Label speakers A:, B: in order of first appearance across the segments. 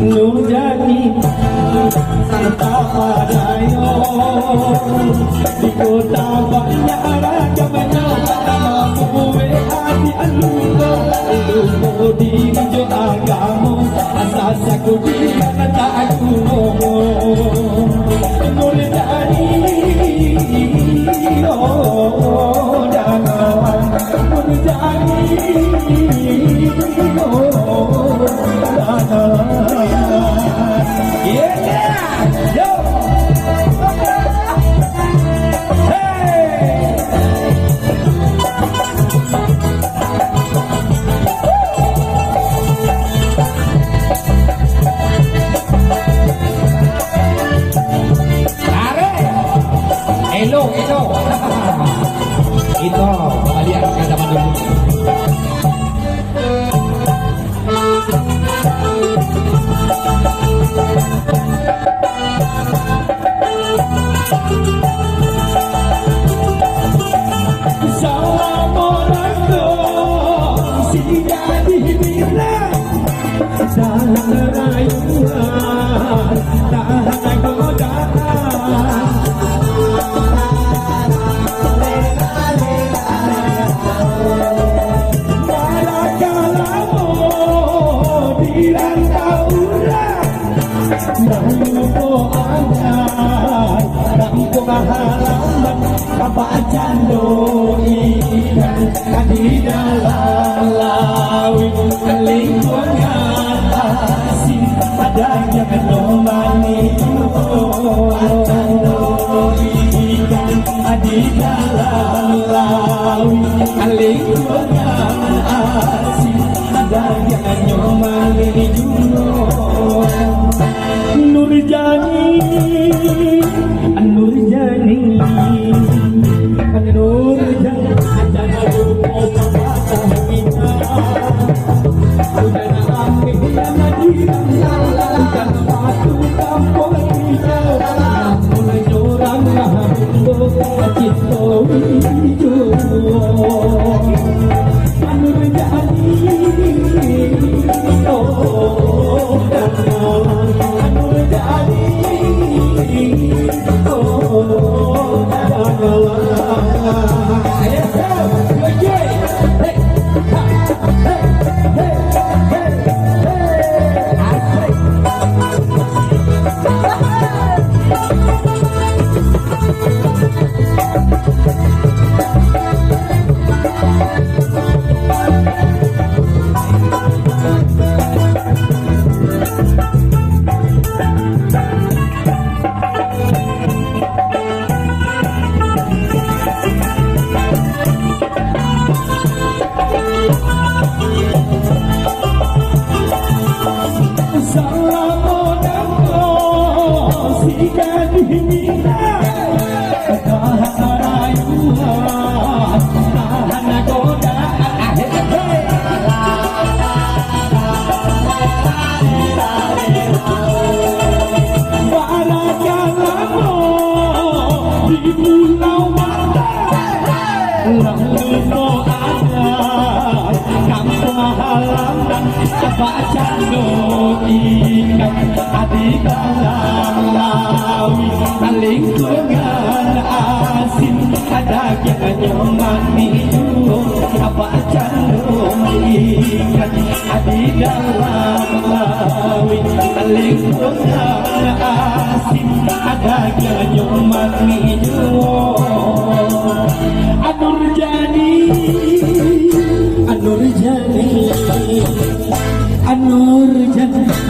A: Nurjani serta padayo di kota banyak raja banyak mampu hati alugo di hijau agamu asas aku di kata aku Nurjani oh jangan Nurjani oh jangan.
B: Elo itu kalian kata dulu. Di dalam laut lingkungan asing ada yang menemani ikan di dalam laut lingkungan asing ada yang menemani Nurjani Nurjani Nurjani lingkungan asin ada yang nyemani apa cenderung ikan di dalam laut lingkungan asin ada yang nyemani Nurjani Nurjani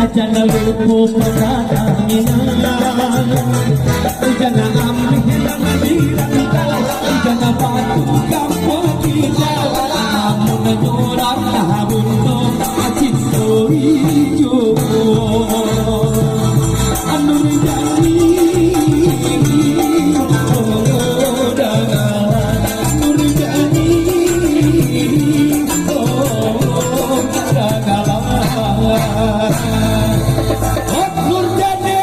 B: ajana lupu perkadangina ujana amri nadiranta ujana batu kampung kita namun menyorang nabundo cinta hijau Nurjani Nurjani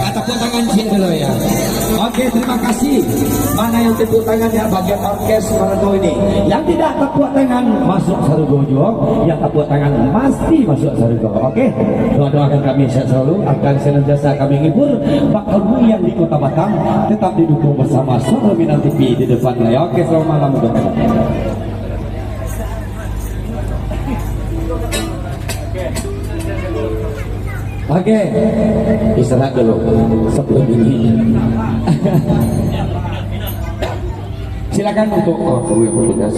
B: ataupun tangan cik dulu ya. Oke. terima kasih. Mana yang tepuk tangannya bagian orkes Margo ini?
A: Yang tidak tepuk tangan masuk surga juga, yang tepuk tangan pasti masuk surga. Oke, doa-doakan kami sehat selalu, akan senantiasa kami ngibur bakal yang di Kota Batam tetap didukung bersama Suara Minang TV di depan layar. Oke, selamat malam teman-teman. Oke, istirahat dulu sebelum ini. Silakan untuk kru yang bertugas.